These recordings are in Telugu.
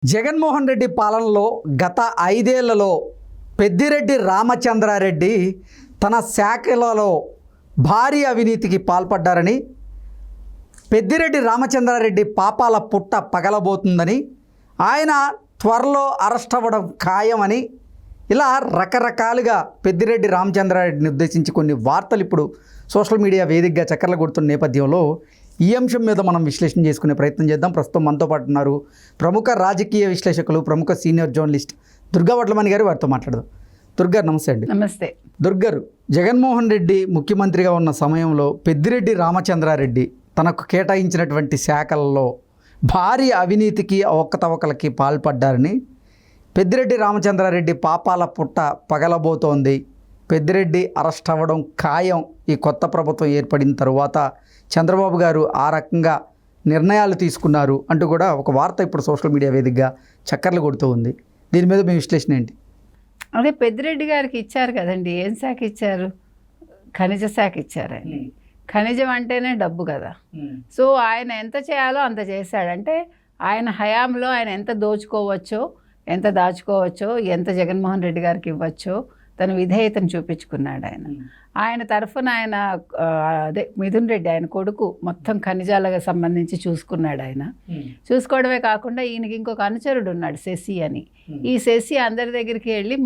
జగన్మోహన్ రెడ్డి పాలనలో గత 5 ఏళ్లలో పెద్దిరెడ్డి రామచంద్రారెడ్డి తన శాఖలలో భారీ అవినీతికి పాల్పడ్డారని, పెద్దిరెడ్డి రామచంద్రారెడ్డి పాపాల పుట్ట పగలబోతుందని, ఆయన త్వరలో అరెస్ట్ అవ్వడం ఖాయమని, ఇలా రకరకాలుగా పెద్దిరెడ్డి రామచంద్రారెడ్డిని ఉద్దేశించి కొన్ని వార్తలు ఇప్పుడు సోషల్ మీడియా వేదికగా చక్కర్లు కొడుతున్న నేపథ్యంలో ఈ అంశం మీద మనం విశ్లేషణ చేసుకునే ప్రయత్నం చేద్దాం. ప్రస్తుతం మనతో పాటు ఉన్నారు ప్రముఖ రాజకీయ విశ్లేషకులు, ప్రముఖ సీనియర్ జర్నలిస్ట్ దుర్గా వడ్లమణి గారు. వారితో మాట్లాడదాం. దుర్గారు నమస్తే అండి. నమస్తే. దుర్గారు, జగన్మోహన్ రెడ్డి ముఖ్యమంత్రిగా ఉన్న సమయంలో పెద్దిరెడ్డి రామచంద్రారెడ్డి తనకు కేటాయించినటువంటి శాఖలలో భారీ అవినీతికి అవకతవకలకి పాల్పడ్డారని, పెద్దిరెడ్డి రామచంద్రారెడ్డి పాపాల పుట్ట పగలబోతోంది, పెద్దిరెడ్డి అరెస్ట్ అవ్వడం ఖాయం ఈ కొత్త ప్రభుత్వం ఏర్పడిన తరువాత చంద్రబాబు గారు ఆ రకంగా నిర్ణయాలు తీసుకున్నారు అంటూ కూడా ఒక వార్త ఇప్పుడు సోషల్ మీడియా వేదికగా చక్కర్లు కొడుతూ ఉంది. దీని మీద మీ విశ్లేషణ ఏంటి? అదే పెద్దిరెడ్డి గారికి ఇచ్చారు కదండి. ఏం శాఖ ఇచ్చారు? ఖనిజ శాఖ ఇచ్చారు. ఆయన ఖనిజం అంటేనే డబ్బు కదా. సో ఆయన ఎంత చేయాలో అంత చేశాడంటే, ఆయన హయాంలో ఆయన ఎంత దోచుకోవచ్చో, ఎంత దాచుకోవచ్చో, ఎంత జగన్మోహన్ రెడ్డి గారికి ఇవ్వచ్చో తన విధేయతను చూపించుకున్నాడు. ఆయన తరఫున ఆయన అదే మిథున్ రెడ్డి, ఆయన కొడుకు, మొత్తం ఖనిజాలకు సంబంధించి చూసుకున్నాడు. ఆయన చూసుకోవడమే కాకుండా ఈయనకి ఇంకొక అనుచరుడు ఉన్నాడు, శశి అని. ఈ శశి అందరి దగ్గరికి వెళ్ళి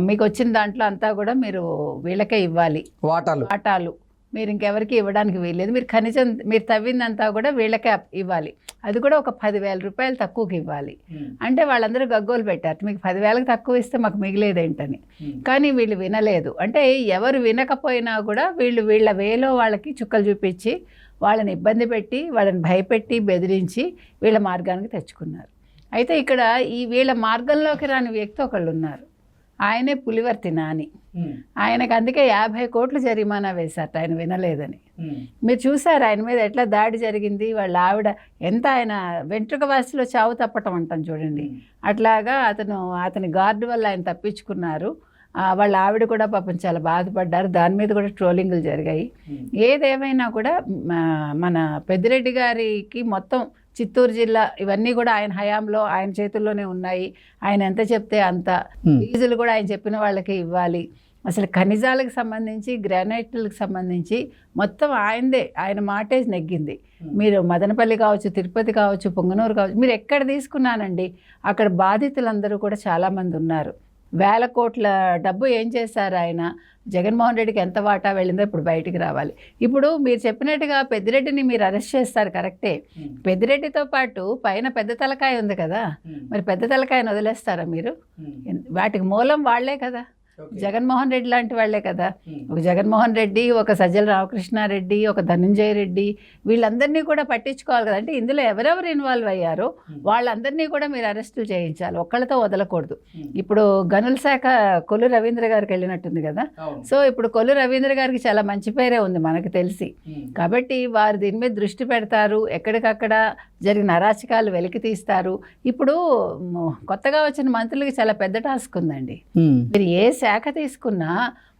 మీకు వచ్చిన దాంట్లో అంతా కూడా మీరు వీళ్ళకే ఇవ్వాలి, వాటాలు మీరు ఇంకెవరికి ఇవ్వడానికి వీల్లేదు, మీరు తవ్విందంతా కూడా వీళ్ళకే ఇవ్వాలి, అది కూడా ఒక 10,000 రూపాయలు తక్కువకి ఇవ్వాలి అంటే వాళ్ళందరూ గగ్గోలు పెట్టారు. మీకు 10,000కి తక్కువ ఇస్తే మాకు మిగిలేదేంటని. కానీ వీళ్ళు వినలేదు. అంటే ఎవరు వినకపోయినా కూడా వీళ్ళ వేలో వాళ్ళకి చుక్కలు చూపించి, వాళ్ళని ఇబ్బంది పెట్టి, వాళ్ళని భయపెట్టి, బెదిరించి వీళ్ళ మార్గానికి తెచ్చుకున్నారు. అయితే ఇక్కడ వీళ్ళ మార్గంలోకి రాని వ్యక్తి ఒకళ్ళు ఉన్నారు. ఆయనే పులివర్తి నాని. ఆయనకు అందుకే 50 కోట్లు జరిమానా వేశారట, ఆయన వినలేదని. మీరు చూసారు ఆయన మీద ఎట్లా దాడి జరిగింది. వాళ్ళ ఆవిడ ఎంత, ఆయన వెంట్రుక వాసిలో చావు తప్పటం అంటాం చూడండి, అట్లాగా అతని గార్డు వల్ల ఆయన తప్పించుకున్నారు. వాళ్ళ ఆవిడ కూడా పాపం చాలా బాధపడ్డారు. దాని మీద కూడా ట్రోలింగ్లు జరిగాయి. ఏదేమైనా కూడా మన పెద్దిరెడ్డి గారికి మొత్తం చిత్తూరు జిల్లా ఇవన్నీ కూడా ఆయన హయాంలో ఆయన చేతుల్లోనే ఉన్నాయి. ఆయన ఎంత చెప్తే అంత ఫీజులు కూడా ఆయన చెప్పిన వాళ్ళకి ఇవ్వాలి. అసలు ఖనిజాలకు సంబంధించి, గ్రానైట్లకు సంబంధించి మొత్తం ఆయనదే, ఆయన మాటే నెగ్గింది. మీరు మదనపల్లి కావచ్చు, తిరుపతి కావచ్చు, పొంగనూరు కావచ్చు, మీరు ఎక్కడ తీసుకున్నానండి అక్కడ బాధితులందరూ కూడా చాలామంది ఉన్నారు. 1,000 కోట్ల డబ్బు ఏం చేశారు ఆయన? జగన్మోహన్ రెడ్డికి ఎంత వాటా వెళ్ళిందో ఇప్పుడు బయటికి రావాలి. ఇప్పుడు మీరు చెప్పినట్టుగా పెద్దిరెడ్డిని మీరు అరెస్ట్ చేస్తారు, కరెక్టే. పెద్దిరెడ్డితో పాటు పైన పెద్ద తలకాయ ఉంది కదా, మరి పెద్ద తలకాయను వదిలేస్తారా మీరు? వాటికి మూలం వాళ్లే కదా, జగన్మోహన్ రెడ్డి లాంటి వాళ్లే కదా. ఒక జగన్మోహన్ రెడ్డి, ఒక సజ్జల రామకృష్ణారెడ్డి, ఒక ధనంజయ రెడ్డి, వీళ్ళందరినీ కూడా పట్టించుకోవాలి కదా. అంటే ఇందులో ఎవరెవరు ఇన్వాల్వ్ అయ్యారో వాళ్ళందరినీ కూడా మీరు అరెస్టులు చేయించాలి, ఒక్కళ్ళతో వదలకూడదు. ఇప్పుడు గనుల శాఖ కొల్లు రవీంద్ర గారికి వెళ్ళినట్టుంది కదా. సో ఇప్పుడు కొల్లు రవీంద్ర గారికి చాలా మంచి పేరే ఉంది మనకు తెలిసి. కాబట్టి వారు దీని మీద దృష్టి పెడతారు, ఎక్కడికక్కడ జరిగిన అరాచకాలు వెలికి తీస్తారు. ఇప్పుడు కొత్తగా వచ్చిన మంత్రులకి చాలా పెద్ద టాస్క్ ఉందండి. మీరు ఏ శాఖ తీసుకున్నా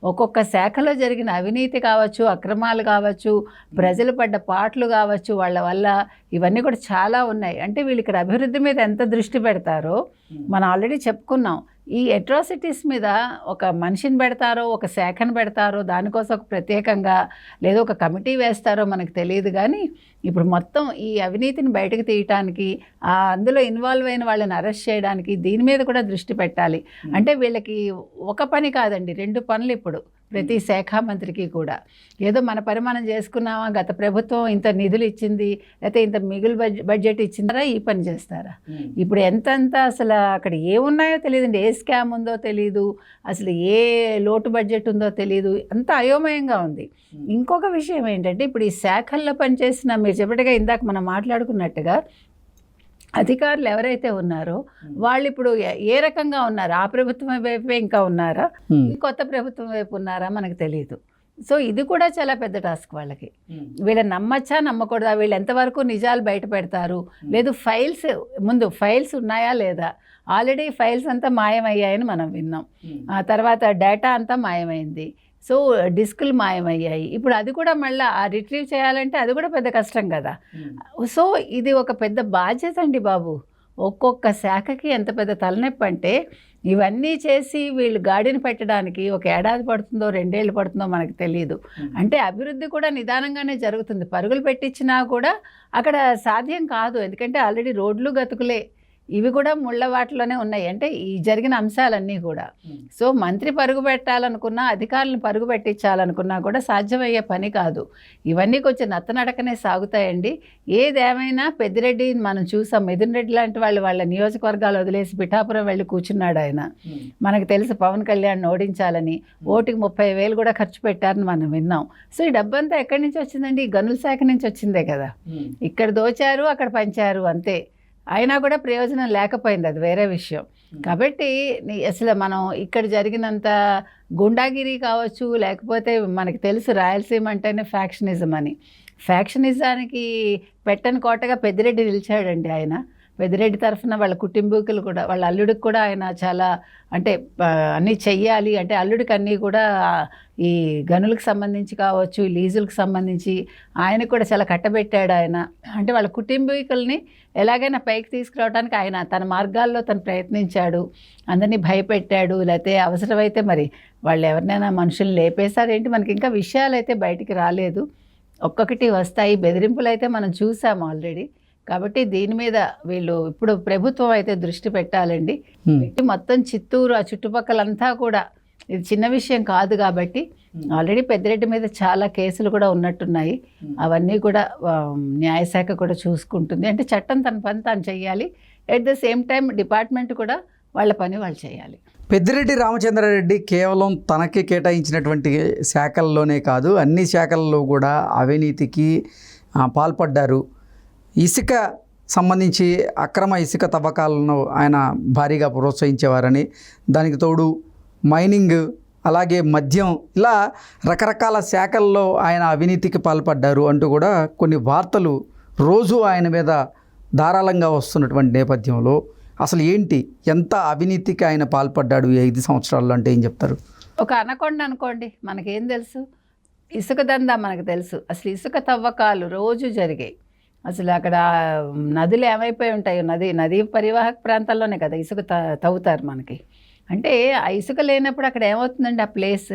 ఒక్కొక్క శాఖలో జరిగిన అవినీతి కావచ్చు, అక్రమాలు కావచ్చు, ప్రజలు పడ్డ పాటలు కావచ్చు, వాళ్ళ వల్ల ఇవన్నీ కూడా చాలా ఉన్నాయి. అంటే వీళ్ళు ఇక్కడ అభివృద్ధి మీద ఎంత దృష్టి పెడతారో మనం ఆల్రెడీ చెప్పుకున్నాం. ఈ అట్రాసిటీస్ మీద ఒక మనిషిని పెడతారో, ఒక శాఖను పెడతారో, దానికోసం ఒక ప్రత్యేకంగా లేదా ఒక కమిటీ వేస్తారో మనకు తెలియదు. కానీ ఇప్పుడు మొత్తం ఈ అవినీతిని బయటకు తీయటానికి, అందులో ఇన్వాల్వ్ అయిన వాళ్ళని అరెస్ట్ చేయడానికి, దీని మీద కూడా దృష్టి పెట్టాలి. అంటే వీళ్ళకి ఒక పని కాదండి, 2 పనులు ఇప్పుడు ప్రతి శాఖ మంత్రికి కూడా. ఏదో మన పరిమాణం చేసుకున్నామా, గత ప్రభుత్వం ఇంత నిధులు ఇచ్చింది, లేకపోతే ఇంత మిగులు బడ్జెట్ ఇచ్చిందారా, ఈ పని చేస్తారా? ఇప్పుడు ఎంతంత అసలు అక్కడ ఏమున్నాయో తెలియదండి, ఏ స్కామ్ ఉందో తెలియదు, అసలు ఏ లోటు బడ్జెట్ ఉందో తెలియదు, అంత అయోమయంగా ఉంది. ఇంకొక విషయం ఏంటంటే, ఇప్పుడు ఈ శాఖల్లో పనిచేసిన, మీరు చెప్పటిగా ఇందాక మనం మాట్లాడుకున్నట్టుగా అధికారులు ఎవరైతే ఉన్నారో వాళ్ళు ఇప్పుడు ఏ రకంగా ఉన్నారు? ఆ ప్రభుత్వం వైపే ఇంకా ఉన్నారా, కొత్త ప్రభుత్వం వైపు ఉన్నారా మనకు తెలియదు. సో ఇది కూడా చాలా పెద్ద టాస్క్ వాళ్ళకి. వీళ్ళని నమ్మచ్చా, నమ్మకూడదా, వీళ్ళు ఎంతవరకు నిజాలు బయట పెడతారు, లేదు ఫైల్స్ ఉన్నాయా లేదా? ఆల్రెడీ ఫైల్స్ అంతా మాయమయ్యాయని మనం విన్నాం. ఆ తర్వాత డేటా అంతా మాయమైంది. సో డిస్కులు మాయమయ్యాయి. ఇప్పుడు అది కూడా మళ్ళీ రిట్రీవ్ చేయాలంటే అది కూడా పెద్ద కష్టం కదా. సో ఇది ఒక పెద్ద బాధ్యత అండి బాబు. ఒక్కొక్క శాఖకి ఎంత పెద్ద తలనొప్పి అంటే, ఇవన్నీ చేసి వీళ్ళు గాడిని పెట్టడానికి ఒక ఏడాది పడుతుందో 2 ఏళ్ళు పడుతుందో మనకు తెలియదు. అంటే అభివృద్ధి కూడా నిదానంగానే జరుగుతుంది. పరుగులు పెట్టించినా కూడా అక్కడ సాధ్యం కాదు. ఎందుకంటే ఆల్రెడీ రోడ్లు గతుకులే, ఇవి కూడా ముళ్ళ వాటిలోనే ఉన్నాయి. అంటే ఈ జరిగిన అంశాలన్నీ కూడా. సో మంత్రి పరుగు పెట్టాలనుకున్నా, అధికారులను పరుగు పెట్టించాలనుకున్నా కూడా సాధ్యమయ్యే పని కాదు. ఇవన్నీ కొంచెం నత్తనడకనే సాగుతాయండి. ఏదేమైనా పెద్దిరెడ్డి మనం చూసాం, మిథున్ రెడ్డి లాంటి వాళ్ళ నియోజకవర్గాలు వదిలేసి పిఠాపురం వెళ్ళి కూర్చున్నాడు ఆయన. మనకు తెలుసు పవన్ కళ్యాణ్ ఓడించాలని ఓటుకి 30,000 కూడా ఖర్చు పెట్టారని మనం విన్నాం. సో ఈ డబ్బంతా ఎక్కడి నుంచి వచ్చిందండి? ఈ గనుల శాఖ నుంచి వచ్చిందే కదా. ఇక్కడ దోచారు, అక్కడ పంచారు, అంతే. అయినా కూడా ప్రయోజనం లేకపోయింది, అది వేరే విషయం. కాబట్టి అసలు మనం ఇక్కడ జరిగినంత గుండాగిరి కావచ్చు, లేకపోతే మనకి తెలుసు రాయలసీమ అంటేనే ఫ్యాక్షనిజం అని. ఫ్యాక్షనిజానికి పెట్టని కోటగా పెద్దిరెడ్డి నిలిచాడండి ఆయన. పెద్దిరెడ్డి తరఫున వాళ్ళ కుటుంబీకులు కూడా, వాళ్ళ అల్లుడికి కూడా ఆయన చాలా అంటే అన్నీ చెయ్యాలి అంటే, అల్లుడికి అన్నీ కూడా ఈ గనులకు సంబంధించి కావచ్చు, లీజులకు సంబంధించి ఆయన కూడా చాలా కట్టబెట్టాడు ఆయన. అంటే వాళ్ళ కుటుంబీకుల్ని ఎలాగైనా పైకి తీసుకురావడానికి ఆయన తన మార్గాల్లో తను ప్రయత్నించాడు. అందరినీ భయపెట్టాడు. లేకపోతే అవసరమైతే మరి వాళ్ళు ఎవరినైనా మనుషుల్ని లేపేశారేంటి, మనకి ఇంకా విషయాలు అయితే బయటికి రాలేదు. ఒక్కొక్కటి వస్తాయి, బెదిరింపులు అయితే మనం చూసాము ఆల్రెడీ. కాబట్టి దీని మీద వీళ్ళు ఇప్పుడు ప్రభుత్వం అయితే దృష్టి పెట్టాలండి. మొత్తం చిత్తూరు ఆ చుట్టుపక్కలంతా కూడా ఇది చిన్న విషయం కాదు. కాబట్టి ఆల్రెడీ పెద్దిరెడ్డి మీద చాలా కేసులు కూడా ఉన్నట్టున్నాయి. అవన్నీ కూడా న్యాయశాఖ కూడా చూసుకుంటుంది. అంటే చట్టం తన పని తాను చేయాలి. At the same time department కూడా వాళ్ళ పని వాళ్ళు చేయాలి. పెద్దిరెడ్డి రామచంద్రారెడ్డి కేవలం తనకి కేటాయించినటువంటి శాఖల్లోనే కాదు, అన్ని శాఖల్లో కూడా అవినీతికి పాల్పడ్డారు. ఇసుక సంబంధించి అక్రమ ఇసుక తవ్వకాలను ఆయన భారీగా ప్రోత్సహించేవారని, దానికి తోడు మైనింగ్, అలాగే మద్యం, ఇలా రకరకాల శాఖల్లో ఆయన అవినీతికి పాల్పడ్డారు అంటూ కూడా కొన్ని వార్తలు రోజు ఆయన మీద ధారాళంగా వస్తున్నటువంటి నేపథ్యంలో అసలు ఏంటి, ఎంత అవినీతికి ఆయన పాల్పడ్డాడు ఈ 5 సంవత్సరాల్లో అంటే ఏం చెప్తారు? ఒక అనకొండ అనుకోండి, మనకేం తెలుసు? ఇసుక దందా మనకు తెలుసు. అసలు ఇసుక తవ్వకాలు రోజు జరిగాయి. అసలు అక్కడ నదులు ఏమైపోయి ఉంటాయో, నదీ పరివాహక ప్రాంతాల్లోనే కదా ఇసుక తవ్వుతారు మనకి. అంటే ఆ ఇసుక లేనప్పుడు అక్కడ ఏమవుతుందండి, ఆ ప్లేస్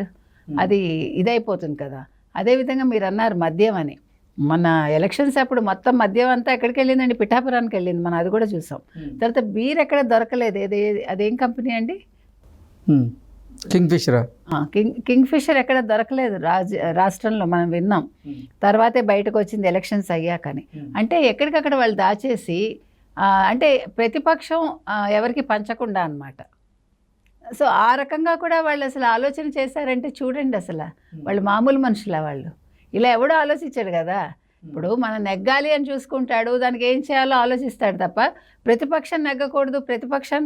అది ఇదైపోతుంది కదా. అదేవిధంగా మీరు అన్నారు మద్యం అని. మన ఎలక్షన్స్ అప్పుడు మొత్తం మద్యం అంతా ఎక్కడికి వెళ్ళిందండి? పిఠాపురానికి వెళ్ళింది. మనం అది కూడా చూసాం. తర్వాత బీర్ ఎక్కడ దొరకలేదు. అదేం కంపెనీ అండి? కింగ్ ఫిషర్ ఎక్కడ దొరకలేదు రాష్ట్రంలో, మనం విన్నాం. తర్వాతే బయటకు వచ్చింది ఎలక్షన్స్ అయ్యాకని. అంటే ఎక్కడికక్కడ వాళ్ళు దాచేసి, అంటే ప్రతిపక్షం ఎవరికి పంచకుండా అన్నమాట. సో ఆ రకంగా కూడా వాళ్ళు అసలు ఆలోచన చేశారంటే చూడండి, అసలు వాళ్ళు మామూలు మనుషులా? వాళ్ళు ఇలా ఎవడో ఆలోచించాడు కదా. ఇప్పుడు మనం నెగ్గాలి అని చూసుకుంటాడు, దానికి ఏం చేయాలో ఆలోచిస్తాడు తప్ప ప్రతిపక్షం నెగ్గకూడదు, ప్రతిపక్షం